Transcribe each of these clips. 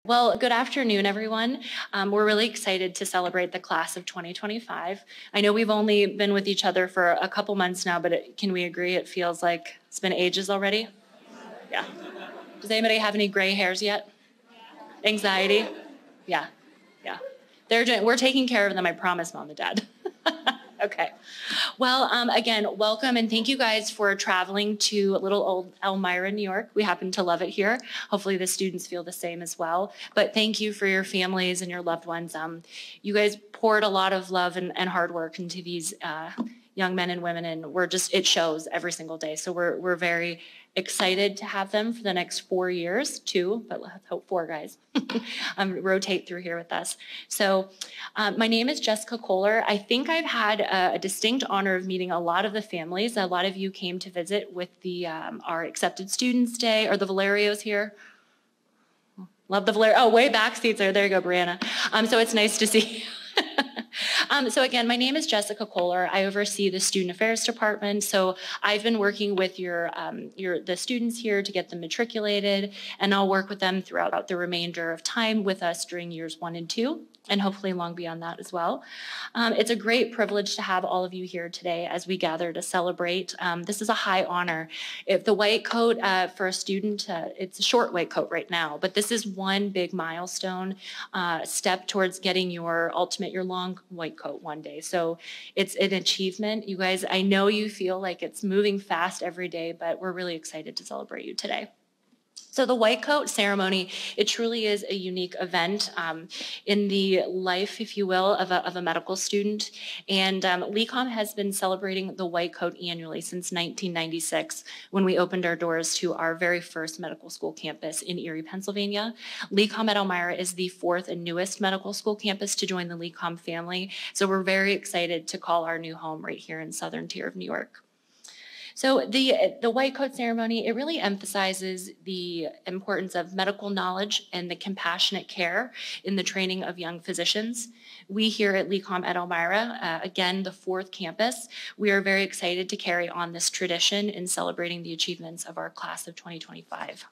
Well, good afternoon, everyone. We're really excited to celebrate the class of 2025. I know we've only been with each other for a couple months now, but can we agree it feels like it's been ages already? Yeah. Does anybody have any gray hairs yet? Anxiety? Yeah. We're taking care of them, I promise, Mom and Dad. Okay. Well, again, welcome and thank you guys for traveling to little old Elmira, New York. We happen to love it here. Hopefully the students feel the same as well. But thank you for your families and your loved ones. You guys poured a lot of love and hard work into these young men and women, and it shows every single day. So we're very excited to have them for the next 4 years, 2, but let's hope 4 guys rotate through here with us. So my name is Jessica Kohler. I think I've had a distinct honor of meeting a lot of the families. A lot of you came to visit with our Accepted Students Day, or the Valerios here. Love the Valerio. Oh, way back seats there. There you go, Brianna. So it's nice to see. So again, my name is Jessica Kohler. I oversee the Student Affairs Department. So I've been working with the students here to get them matriculated, and I'll work with them throughout the remainder of time with us during years 1 and 2. And hopefully long beyond that as well. It's a great privilege to have all of you here today as we gather to celebrate. This is a high honor. If the white coat for a student, it's a short white coat right now, but this is one big milestone step towards getting your long white coat one day. So it's an achievement. You guys, I know you feel like it's moving fast every day, but we're really excited to celebrate you today. So the white coat ceremony, it truly is a unique event in the life, if you will, of a medical student. And LECOM has been celebrating the white coat annually since 1996, when we opened our doors to our very first medical school campus in Erie, Pennsylvania. LECOM at Elmira is the 4th and newest medical school campus to join the LECOM family. So we're very excited to call our new home right here in Southern Tier of New York. So the white coat ceremony, it really emphasizes the importance of medical knowledge and the compassionate care in the training of young physicians. We here at LECOM at Elmira, again, the 4th campus, we are very excited to carry on this tradition in celebrating the achievements of our class of 2025.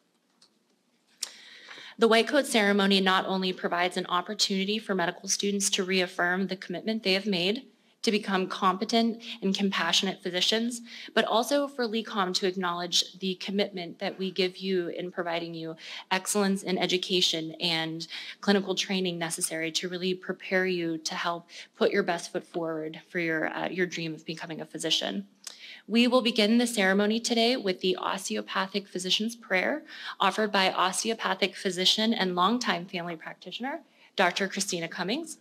The white coat ceremony not only provides an opportunity for medical students to reaffirm the commitment they have made to become competent and compassionate physicians, but also for LECOM to acknowledge the commitment that we give you in providing you excellence in education and clinical training necessary to really prepare you to help put your best foot forward for your dream of becoming a physician. We will begin the ceremony today with the Osteopathic Physician's Prayer, offered by osteopathic physician and longtime family practitioner, Dr. Christina Cummings,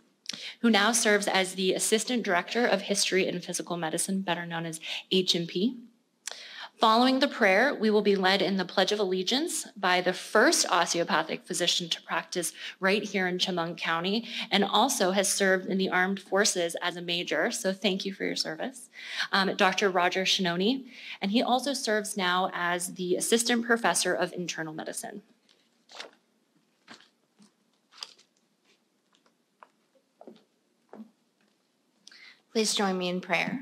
who now serves as the Assistant Director of History and Physical Medicine, better known as H&P. Following the prayer, we will be led in the Pledge of Allegiance by the first osteopathic physician to practice right here in Chemung County, and also has served in the armed forces as a major, so thank you for your service, Dr. Roger Shinoni, and he also serves now as the Assistant Professor of Internal Medicine. Please join me in prayer.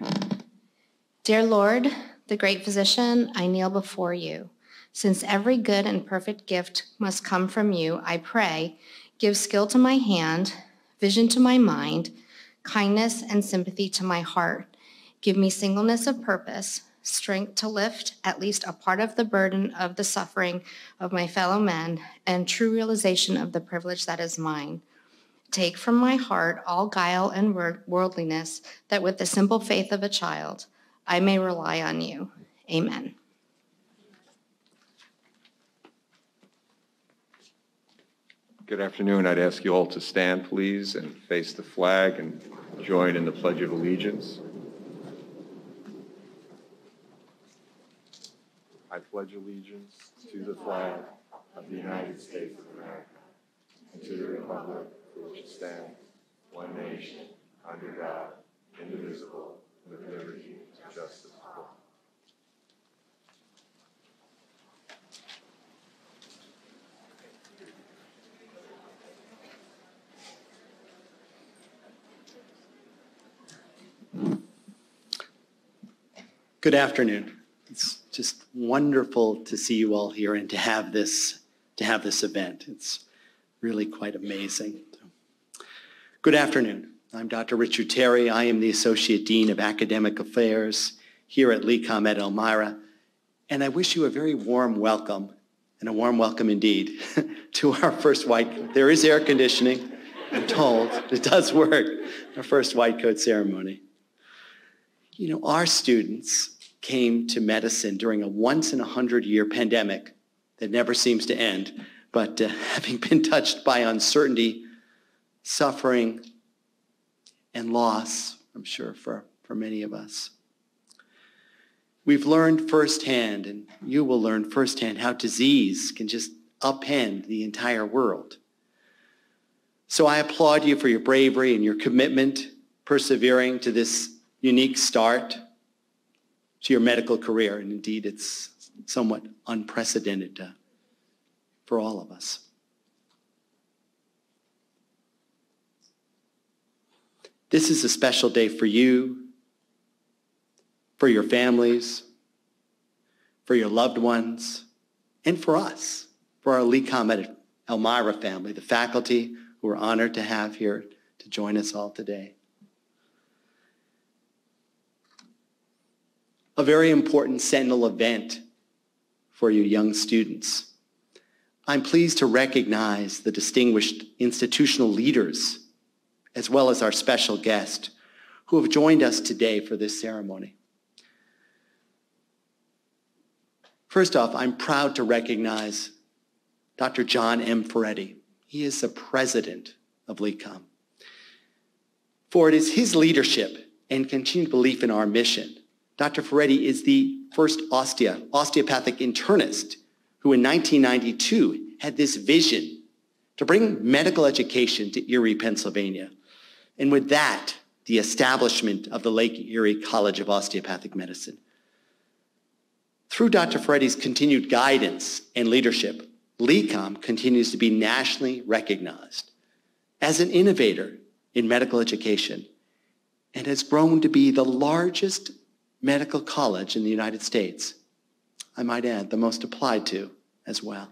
Dear Lord, the great physician, I kneel before you. Since every good and perfect gift must come from you, I pray, give skill to my hand, vision to my mind, kindness and sympathy to my heart. Give me singleness of purpose, strength to lift at least a part of the burden of the suffering of my fellow men, and true realization of the privilege that is mine. Take from my heart all guile and worldliness, that with the simple faith of a child, I may rely on you. Amen. Good afternoon. I'd ask you all to stand, please, and face the flag and join in the Pledge of Allegiance. I pledge allegiance to the flag of the United States of America and to the republic for which it stands, one nation, under God, indivisible, with liberty and justice for all. Good afternoon. It's just wonderful to see you all here and to have this event. It's really quite amazing. Good afternoon. I'm Dr. Richard Terry. I am the Associate Dean of Academic Affairs here at LECOM at Elmira, and I wish you a very warm welcome, and a warm welcome indeed, to our first white, there is air conditioning, I'm told, it does work, our first white coat ceremony. You know, our students came to medicine during a once-in-a-100-year pandemic that never seems to end, but having been touched by uncertainty, suffering, and loss, I'm sure, for many of us. We've learned firsthand, and you will learn firsthand, how disease can just upend the entire world. So I applaud you for your bravery and your commitment, persevering to this unique start to your medical career. And indeed, it's somewhat unprecedented for all of us. This is a special day for you, for your families, for your loved ones, and for us, for our LECOM at Elmira family, the faculty who we're honored to have here to join us all today. A very important sentinel event for you young students. I'm pleased to recognize the distinguished institutional leaders, as well as our special guest, who have joined us today for this ceremony. First off, I'm proud to recognize Dr. John M Ferretti. He is the president of LECOM. For it is his leadership and continued belief in our mission. Dr. Ferretti is the first osteopathic internist who in 1992 had this vision to bring medical education to Erie, Pennsylvania. And with that, the establishment of the Lake Erie College of Osteopathic Medicine. Through Dr. Ferretti's continued guidance and leadership, LECOM continues to be nationally recognized as an innovator in medical education and has grown to be the largest medical college in the United States. I might add, the most applied to as well.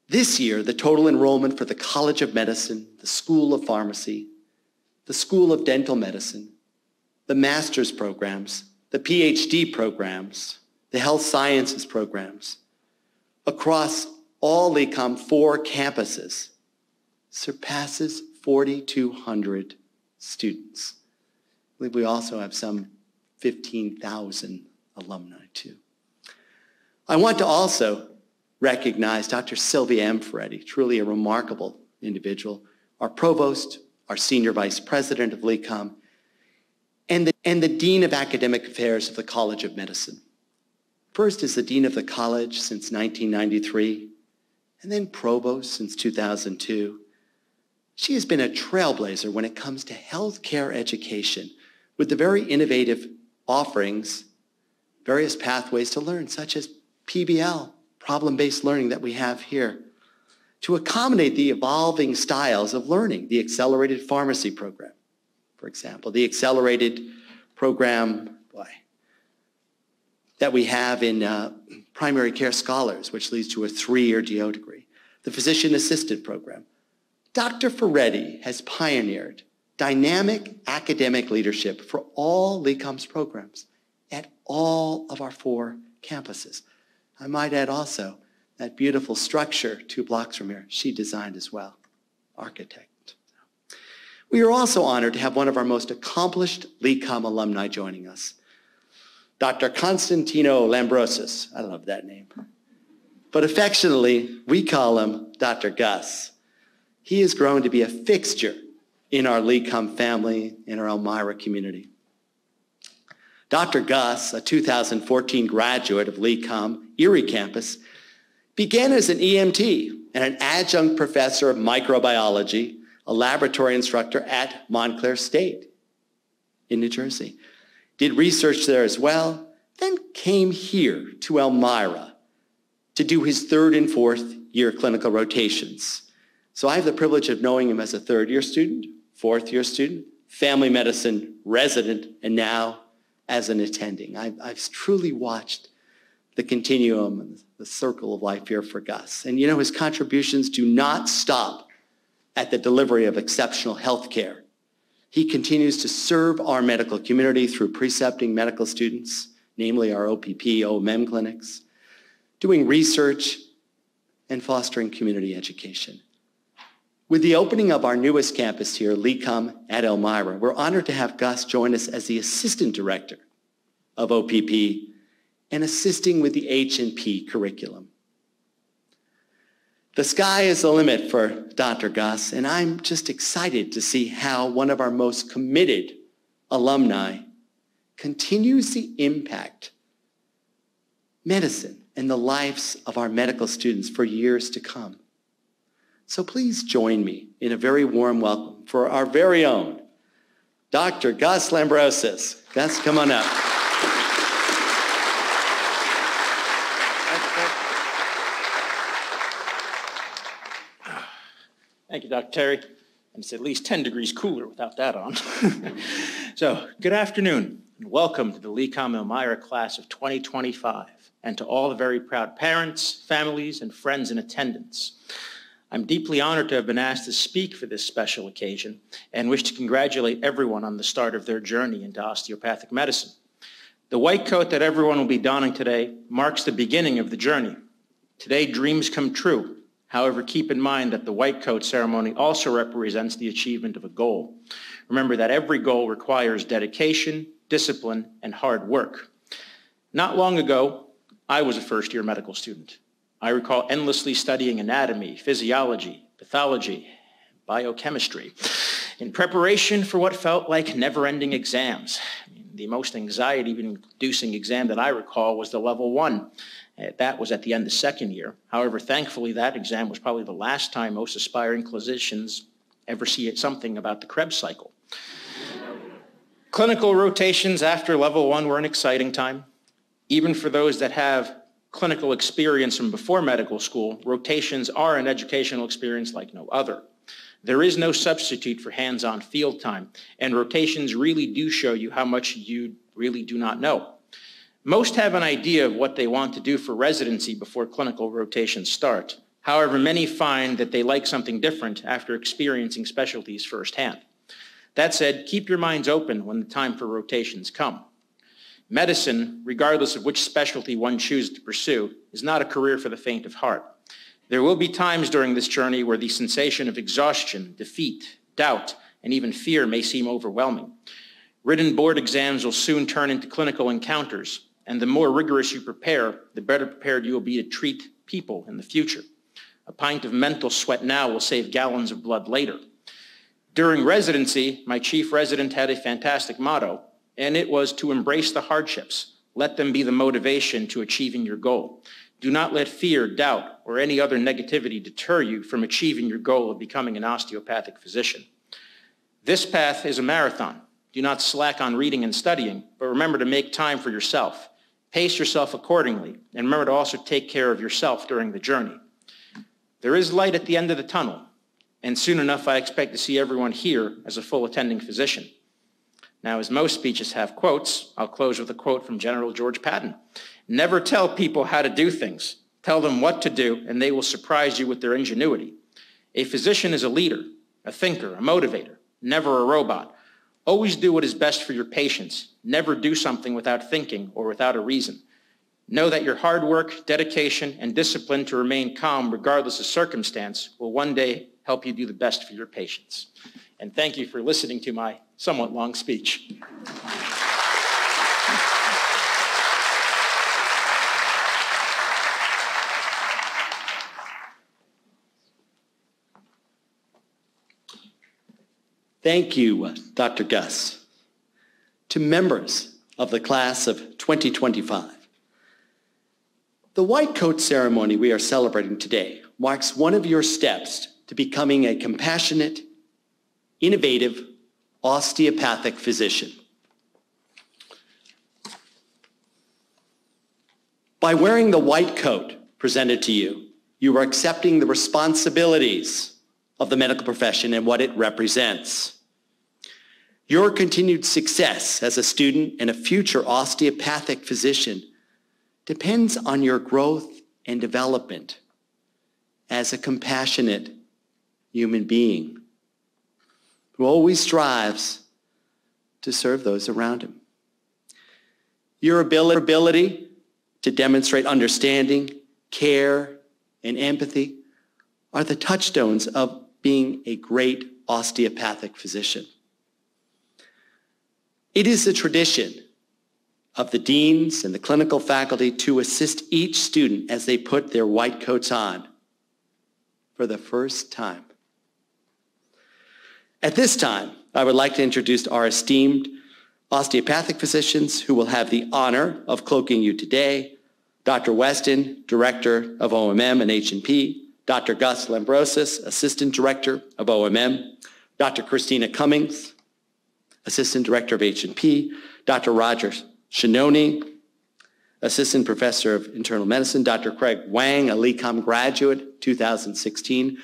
This year, the total enrollment for the College of Medicine, the School of Pharmacy, the School of Dental Medicine, the master's programs, the PhD programs, the health sciences programs, across all LECOM 4 campuses, surpasses 4,200 students. I believe we also have some 15,000 alumni too. I want to also recognize Dr. Sylvia M. Ferretti, truly a remarkable individual, our provost, our senior vice president of LECOM, and the dean of academic affairs of the College of Medicine. First as the dean of the college since 1993, and then provost since 2002. She has been a trailblazer when it comes to healthcare education with the very innovative offerings, various pathways to learn, such as PBL, problem-based learning that we have here, to accommodate the evolving styles of learning, the accelerated pharmacy program, for example, the accelerated program that we have in primary care scholars, which leads to a 3-year DO degree, the physician-assisted program. Dr. Ferretti has pioneered dynamic academic leadership for all LECOM's programs at all of our 4 campuses. I might add also that beautiful structure 2 blocks from here, she designed as well, architect. We are also honored to have one of our most accomplished LECOM alumni joining us, Dr. Constantino Lambrosis. I love that name. But affectionately, we call him Dr. Gus. He has grown to be a fixture in our LECOM family, in our Elmira community. Dr. Gus, a 2014 graduate of LECOM Erie campus, began as an EMT and an adjunct professor of microbiology, a laboratory instructor at Montclair State in New Jersey. Did research there as well, then came here to Elmira to do his 3rd and 4th year clinical rotations. So I have the privilege of knowing him as a 3rd-year student, 4th-year student, family medicine resident, and now as an attending. I've truly watched the continuum and the circle of life here for Gus. And you know, his contributions do not stop at the delivery of exceptional health care. He continues to serve our medical community through precepting medical students, namely our OPP, OMM clinics, doing research, and fostering community education. With the opening of our newest campus here, LECOM at Elmira, we're honored to have Gus join us as the Assistant Director of OPP and assisting with the H&P curriculum. The sky is the limit for Dr. Gus, and I'm just excited to see how one of our most committed alumni continues to impact medicine and the lives of our medical students for years to come. So please join me in a very warm welcome for our very own Dr. Gus Lambrosis. Gus, come on up. Thank you, Dr. Terry. And it's at least 10 degrees cooler without that on. So, good afternoon, and welcome to the LECOM Elmira class of 2025, and to all the very proud parents, families, and friends in attendance. I'm deeply honored to have been asked to speak for this special occasion and wish to congratulate everyone on the start of their journey into osteopathic medicine. The white coat that everyone will be donning today marks the beginning of the journey. Today, dreams come true. However, keep in mind that the white coat ceremony also represents the achievement of a goal. Remember that every goal requires dedication, discipline, and hard work. Not long ago, I was a first-year medical student. I recall endlessly studying anatomy, physiology, pathology, biochemistry, in preparation for what felt like never-ending exams. The most anxiety-inducing exam that I recall was the level 1. That was at the end of second year. However, thankfully, that exam was probably the last time most aspiring clinicians ever see something about the Krebs cycle. Clinical rotations after level 1 were an exciting time. Even for those that have clinical experience from before medical school, rotations are an educational experience like no other. There is no substitute for hands-on field time, and rotations really do show you how much you really do not know. Most have an idea of what they want to do for residency before clinical rotations start. However, many find that they like something different after experiencing specialties firsthand. That said, keep your minds open when the time for rotations come. Medicine, regardless of which specialty one chooses to pursue, is not a career for the faint of heart. There will be times during this journey where the sensation of exhaustion, defeat, doubt, and even fear may seem overwhelming. Written board exams will soon turn into clinical encounters, and the more rigorous you prepare, the better prepared you will be to treat people in the future. A pint of mental sweat now will save gallons of blood later. During residency, my chief resident had a fantastic motto, and it was to embrace the hardships. Let them be the motivation to achieving your goal. Do not let fear, doubt, or any other negativity deter you from achieving your goal of becoming an osteopathic physician. This path is a marathon. Do not slack on reading and studying, but remember to make time for yourself. Pace yourself accordingly, and remember to also take care of yourself during the journey. There is light at the end of the tunnel, and soon enough I expect to see everyone here as a full attending physician. Now, as most speeches have quotes, I'll close with a quote from General George Patton. Never tell people how to do things. Tell them what to do, and they will surprise you with their ingenuity. A physician is a leader, a thinker, a motivator, never a robot. Always do what is best for your patients. Never do something without thinking or without a reason. Know that your hard work, dedication, and discipline to remain calm regardless of circumstance will one day help you do the best for your patients. And thank you for listening to my somewhat long speech. Thank you, Dr. Gus. To members of the class of 2025, the white coat ceremony we are celebrating today marks one of your steps to becoming a compassionate, innovative, osteopathic physician. By wearing the white coat presented to you, you are accepting the responsibilities of the medical profession and what it represents. Your continued success as a student and a future osteopathic physician depends on your growth and development as a compassionate human being who always strives to serve those around him. Your ability to demonstrate understanding, care, and empathy are the touchstones of being a great osteopathic physician. It is the tradition of the deans and the clinical faculty to assist each student as they put their white coats on for the first time. At this time, I would like to introduce our esteemed osteopathic physicians who will have the honor of cloaking you today. Dr. Weston, Director of OMM and H&P, Dr. Gus Lambrosis, Assistant Director of OMM, Dr. Christina Cummings, Assistant Director of H&P, Dr. Roger Shinoni, Assistant Professor of Internal Medicine, Dr. Craig Wang, a LECOM graduate, 2016,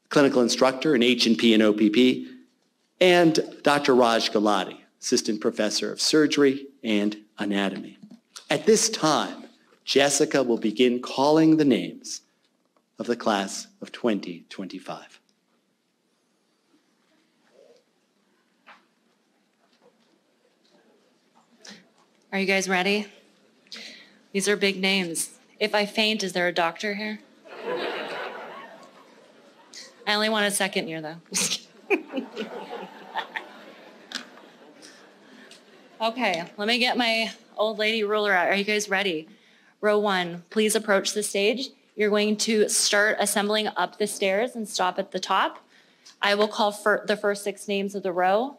Clinical Instructor in H&P and OPP, and Dr. Raj Gulati, Assistant Professor of Surgery and Anatomy. At this time, Jessica will begin calling the names of the class of 2025. Are you guys ready? These are big names. If I faint, is there a doctor here? I only want a second year, though. Okay, let me get my old lady ruler out. Are you guys ready? Row 1, please approach the stage. You're going to start assembling up the stairs and stop at the top. I will call for the first 6 names of the row.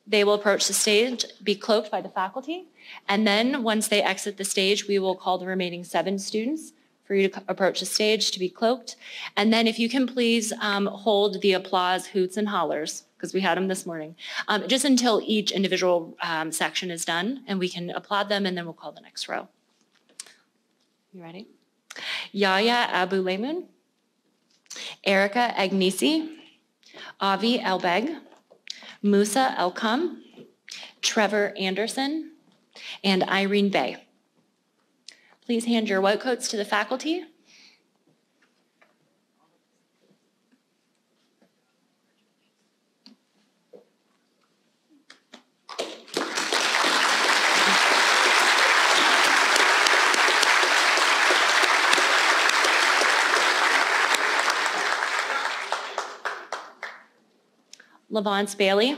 They will approach the stage, be cloaked by the faculty, and then once they exit the stage, we will call the remaining 7 students for you to approach the stage to be cloaked. And then if you can please hold the applause, hoots, and hollers, because we had them this morning, just until each individual section is done, and we can applaud them, and then we'll call the next row. You ready? Yahya Abu Laymun, Erica Agnisi, Avi Elbeg, Musa Elkam, Trevor Anderson, and Irene Bay. Please hand your white coats to the faculty. Lavance Bailey.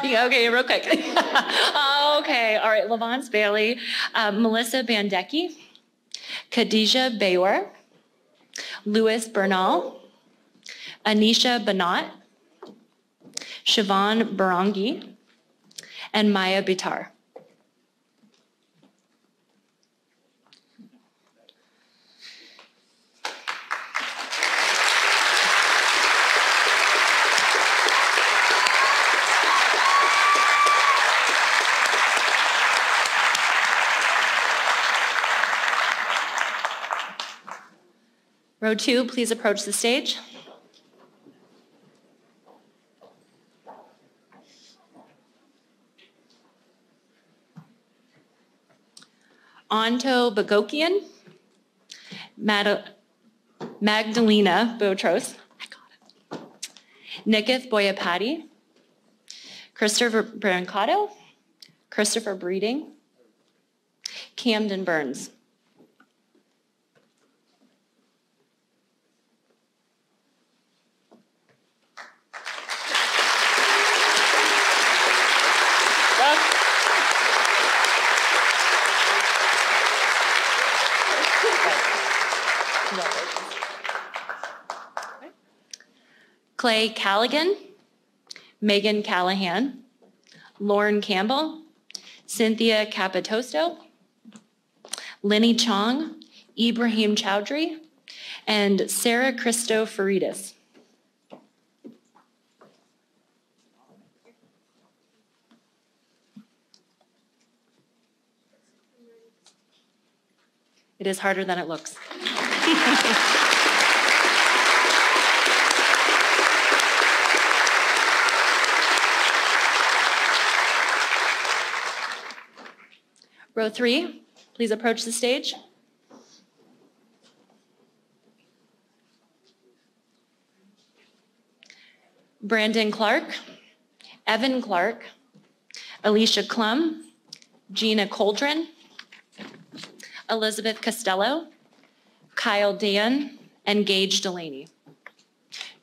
Yeah, okay, real quick. Okay, all right, Lavance Bailey, Melissa Bandecki, Khadijah Bayor, Louis Bernal, Anisha Banat, Siobhan Barangi, and Maya Bitar. Row 2, please approach the stage. Anto Bagokian, Magdalena Botros, Nikith Boyapati, Christopher Brancato, Christopher Breeding, Camden Burns. Clay Callaghan, Megan Callahan, Lauren Campbell, Cynthia Capitosto, Lenny Chong, Ibrahim Chowdhury, and Sarah Christo Faridis. It is harder than it looks. Row 3, please approach the stage. Brandon Clark, Evan Clark, Alicia Klum, Gina Coldren, Elizabeth Costello, Kyle Dan, and Gage Delaney.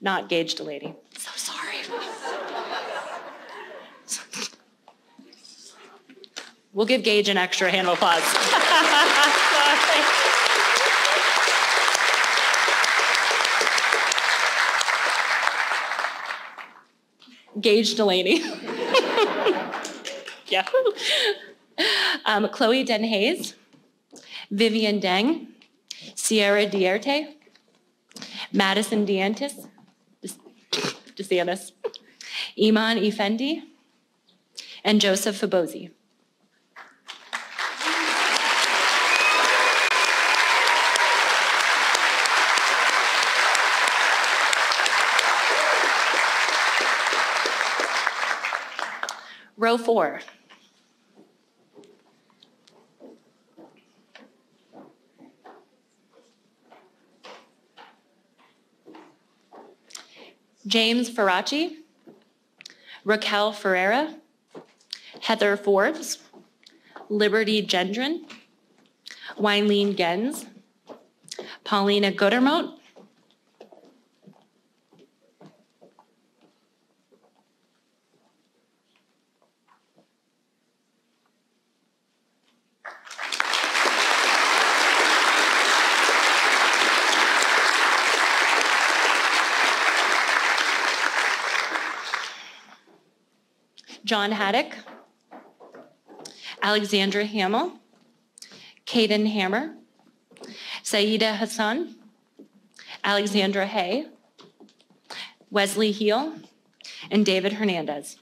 Not Gage Delaney. So sorry. We'll give Gage an extra hand of applause. Gage Delaney. Yeah. Chloe Denhays, Vivian Deng, Sierra Dierte, Madison DeSantis, Iman Effendi, and Joseph Fabosi. Row 4. James Faraci, Raquel Ferreira, Heather Forbes, Liberty Gendron, Wileen Gens, Paulina Gutermote, John Haddock, Alexandra Hamill, Caden Hammer, Saida Hassan, Alexandra Hay, Wesley Heel, and David Hernandez.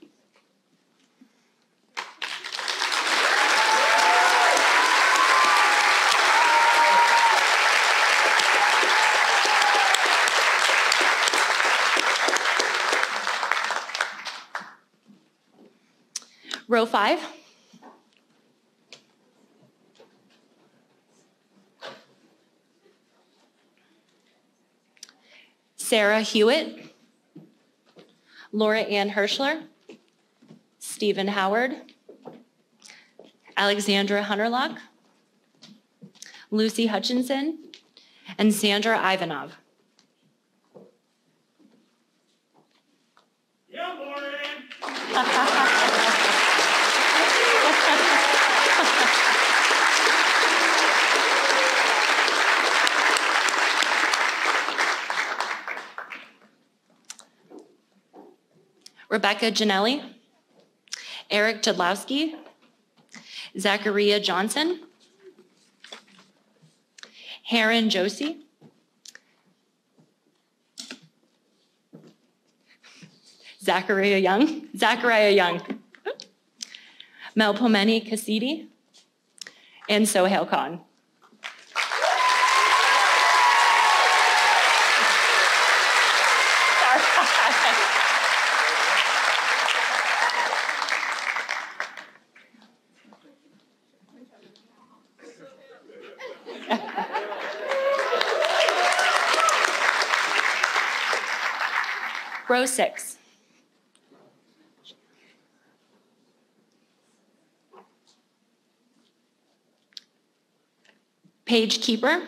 Row 5. Sarah Hewitt, Laura Ann Hirschler, Stephen Howard, Alexandra Hunterlock, Lucy Hutchinson, and Sandra Ivanov. Yeah, Lauren. Rebecca Janelli, Eric Jadlowski, Zachariah Johnson, Heron Josie, Zachariah Young, Melpomene Cassidy, and Sohail Khan. Row 6. Paige Keeper,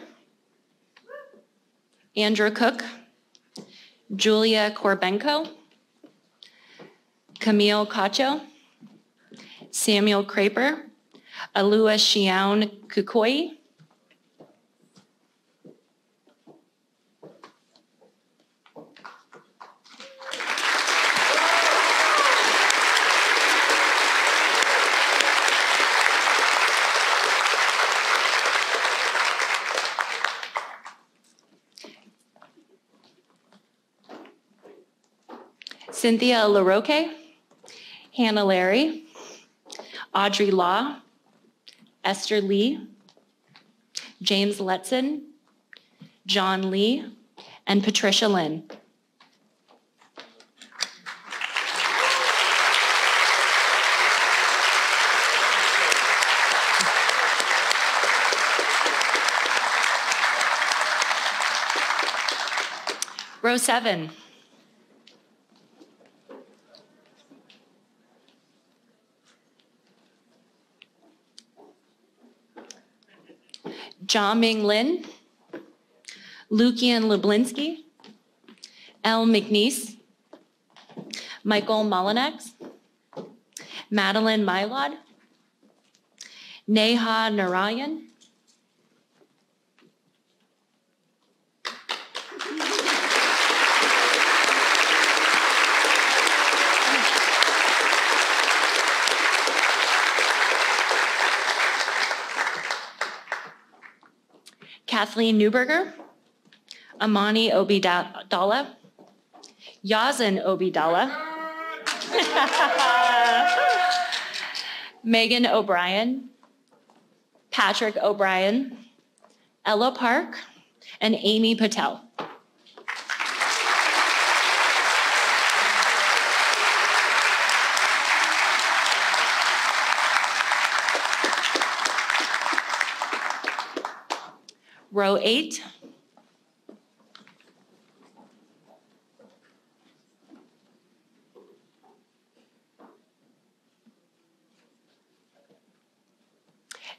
Andrew Cook, Julia Korbenko, Camille Cacho, Samuel Craper, Alua Shiaun Kukoi, Cynthia LaRoque, Hannah Larry, Audrey Law, Esther Lee, James Letson, John Lee, and Patricia Lynn. Row 7. Jia Ming Lin, Lukian Lublinsky, Elle McNeese, Michael Molinex, Madeline Mylod, Neha Narayan, Kathleen Newberger, Amani Obidala, Yazin Obidala, Megan O'Brien, Patrick O'Brien, Ella Park, and Amy Patel. Row 8.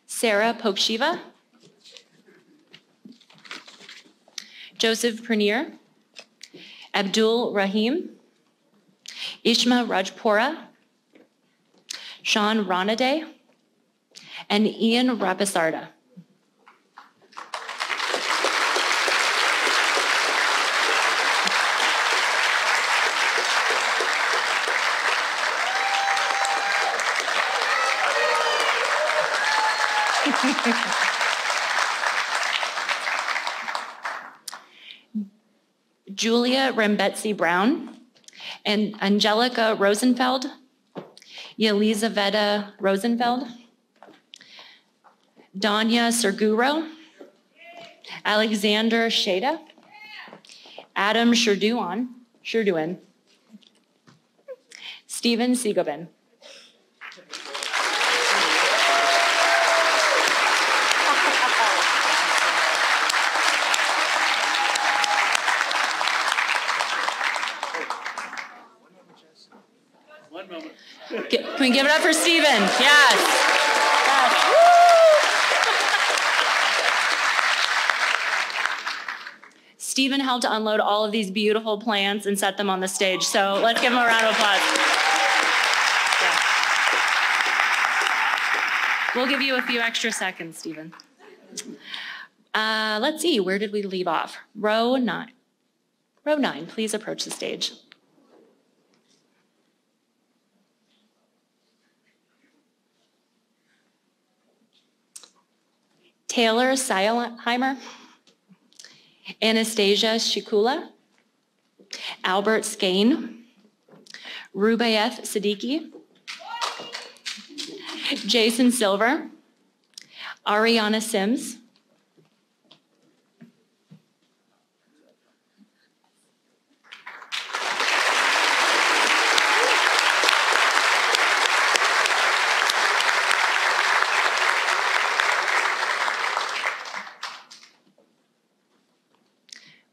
Sarah Pokshiva, Joseph Pranier, Abdul Rahim, Ishma Rajpora, Sean Ronaday, and Ian Rapisarda. Julia Rembetsi Brown and Angelica Rosenfeld, Yelizaveta Rosenfeld, Danya Serguro, Alexander Sheda, Adam Sherduan, Stephen Sigobin. Can we give it up for Stephen? Yes. Stephen helped unload all of these beautiful plants and set them on the stage. So let's give him a round of applause. Yeah. We'll give you a few extra seconds, Stephen. Let's see, where did we leave off? Row 9. Row 9, please approach the stage. Taylor Seilheimer, Anastasia Shikula, Albert Skane, Rubaiyat Siddiqui, Jason Silver, Ariana Sims,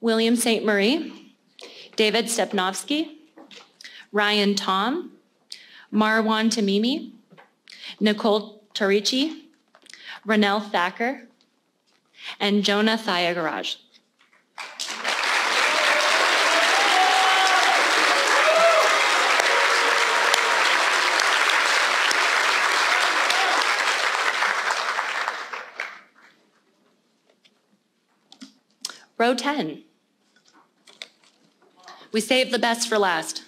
William St. Marie, David Stepnovsky, Ryan Tom, Marwan Tamimi, Nicole Tarichi, Ranel Thacker, and Jonah Thayagaraj. Row 10. We saved the best for last.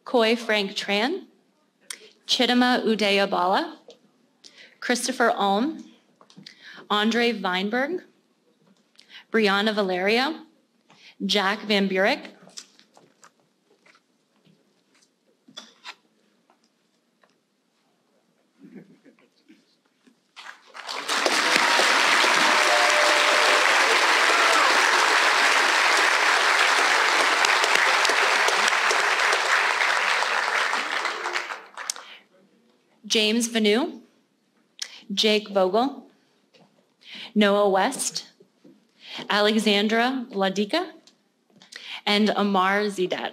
Koi Frank Tran, Chidima Udayabala, Christopher Ulm, Andre Weinberg, Brianna Valerio, Jack Van Buren, James Vanu, Jake Vogel, Noah West, Alexandra Ladika, and Amar Zidat.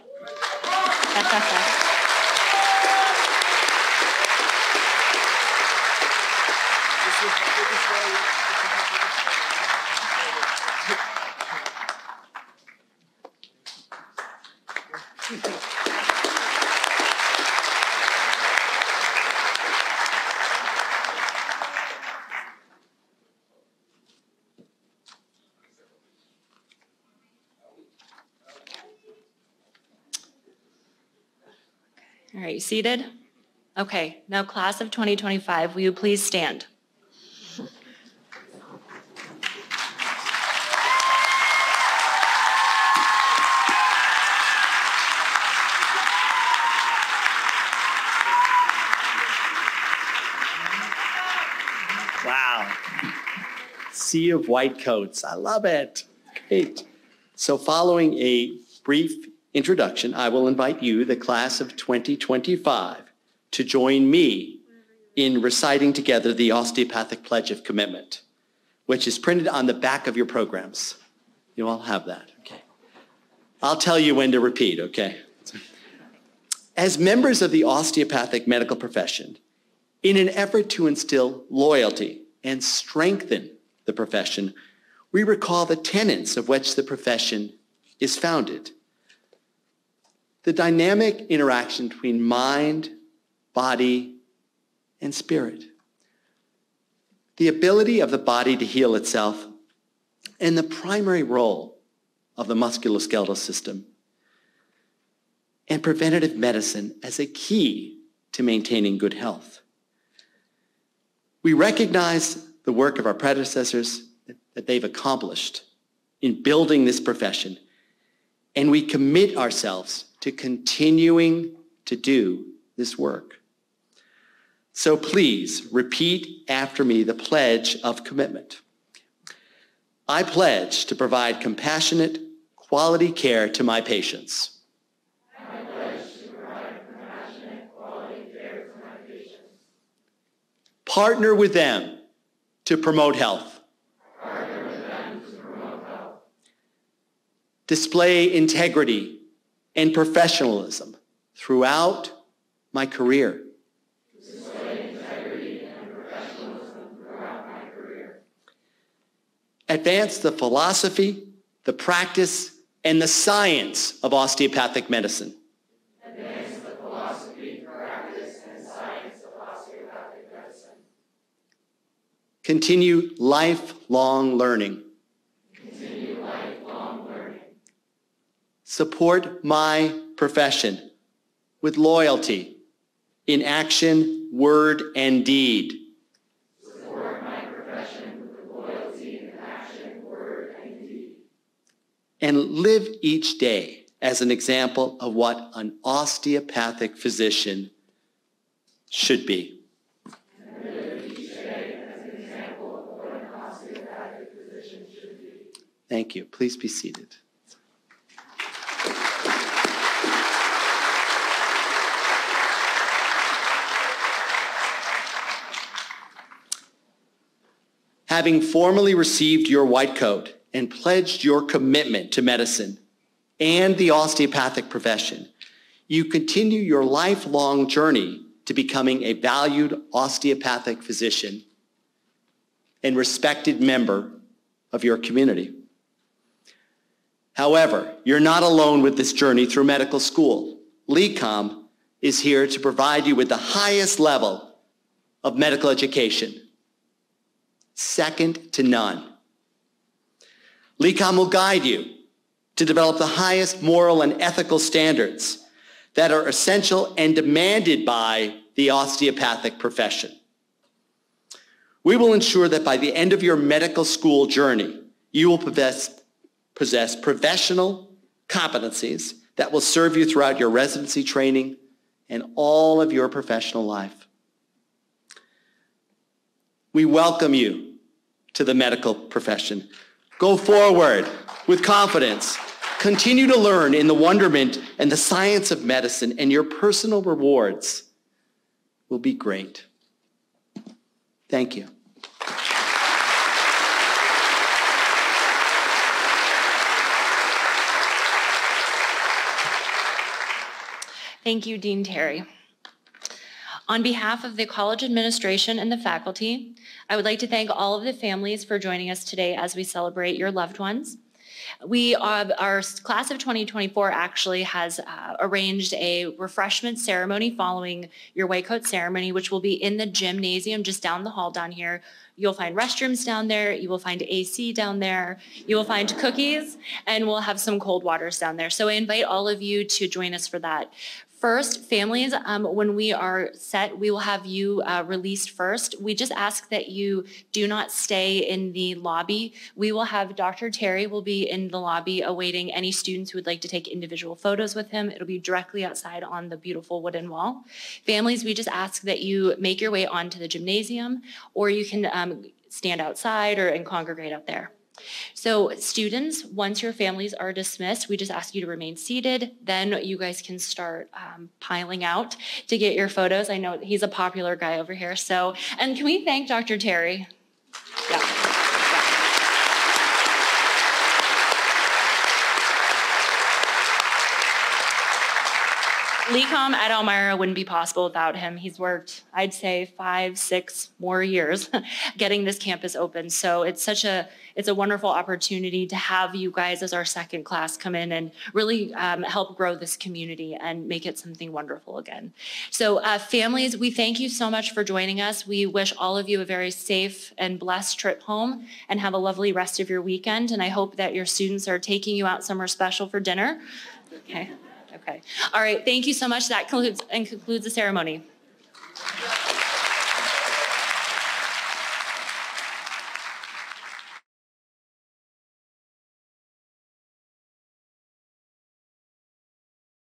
All right, seated? Okay, now class of 2025, will you please stand? Wow. Sea of white coats. I love it. Great. So following a brief introduction, I will invite you, the class of 2025, to join me in reciting together the Osteopathic Pledge of Commitment, which is printed on the back of your programs. You all have that, okay? I'll tell you when to repeat, okay? As members of the osteopathic medical profession, in an effort to instill loyalty and strengthen the profession, we recall the tenets of which the profession is founded. The dynamic interaction between mind, body, and spirit. The ability of the body to heal itself, and the primary role of the musculoskeletal system, and preventative medicine as a key to maintaining good health. We recognize the work of our predecessors that they've accomplished in building this profession, and we commit ourselves to continuing to do this work. So please repeat after me the pledge of commitment. I pledge to provide compassionate, quality care to my patients. I pledge to provide compassionate, quality care to my patients. Partner with them to promote health. Partner with them to promote health. Display integrity and professionalism throughout my career. Display integrity and professionalism throughout my career. Advance the philosophy, the practice, and the science of osteopathic medicine. Advance the philosophy, practice, and science of osteopathic medicine. Continue lifelong learning. Continue lifelong learning. Support my profession with loyalty in action, word, and deed. Support my profession with loyalty in action, word, and deed. And live each day as an example of what an osteopathic physician should be. And live each day as an example of what an osteopathic physician should be. Thank you. Please be seated. Having formally received your white coat and pledged your commitment to medicine and the osteopathic profession, you continue your lifelong journey to becoming a valued osteopathic physician and respected member of your community. However, you're not alone with this journey through medical school. LECOM is here to provide you with the highest level of medical education, second to none. LECOM will guide you to develop the highest moral and ethical standards that are essential and demanded by the osteopathic profession. We will ensure that by the end of your medical school journey, you will possess professional competencies that will serve you throughout your residency training and all of your professional life. We welcome you to the medical profession. Go forward with confidence. Continue to learn in the wonderment and the science of medicine, and your personal rewards will be great. Thank you. Thank you, Dean Terry. On behalf of the college administration and the faculty, I would like to thank all of the families for joining us today as we celebrate your loved ones. Our class of 2024 actually has arranged a refreshment ceremony following your white coat ceremony, which will be in the gymnasium just down the hall down here. You'll find restrooms down there. You will find AC down there. You will find cookies, and we'll have some cold waters down there. So I invite all of you to join us for that. First, families, when we are set, we will have you released first. We just ask that you do not stay in the lobby. We will have Dr. Terry will be in the lobby awaiting any students who would like to take individual photos with him. It'll be directly outside on the beautiful wooden wall. Families, we just ask that you make your way onto the gymnasium, or you can stand outside and congregate out there. So students, once your families are dismissed, we just ask you to remain seated. Then you guys can start piling out to get your photos. I know he's a popular guy over here. So, and can we thank Dr. Terry? Yeah. LECOM at Elmira wouldn't be possible without him. He's worked, I'd say, 5-6 more years getting this campus open. So it's a wonderful opportunity to have you guys as our second class come in and really help grow this community and make it something wonderful again. So families, we thank you so much for joining us. We wish all of you a very safe and blessed trip home, and have a lovely rest of your weekend. And I hope that your students are taking you out somewhere special for dinner. Okay. All right. Thank you so much. That concludes the ceremony.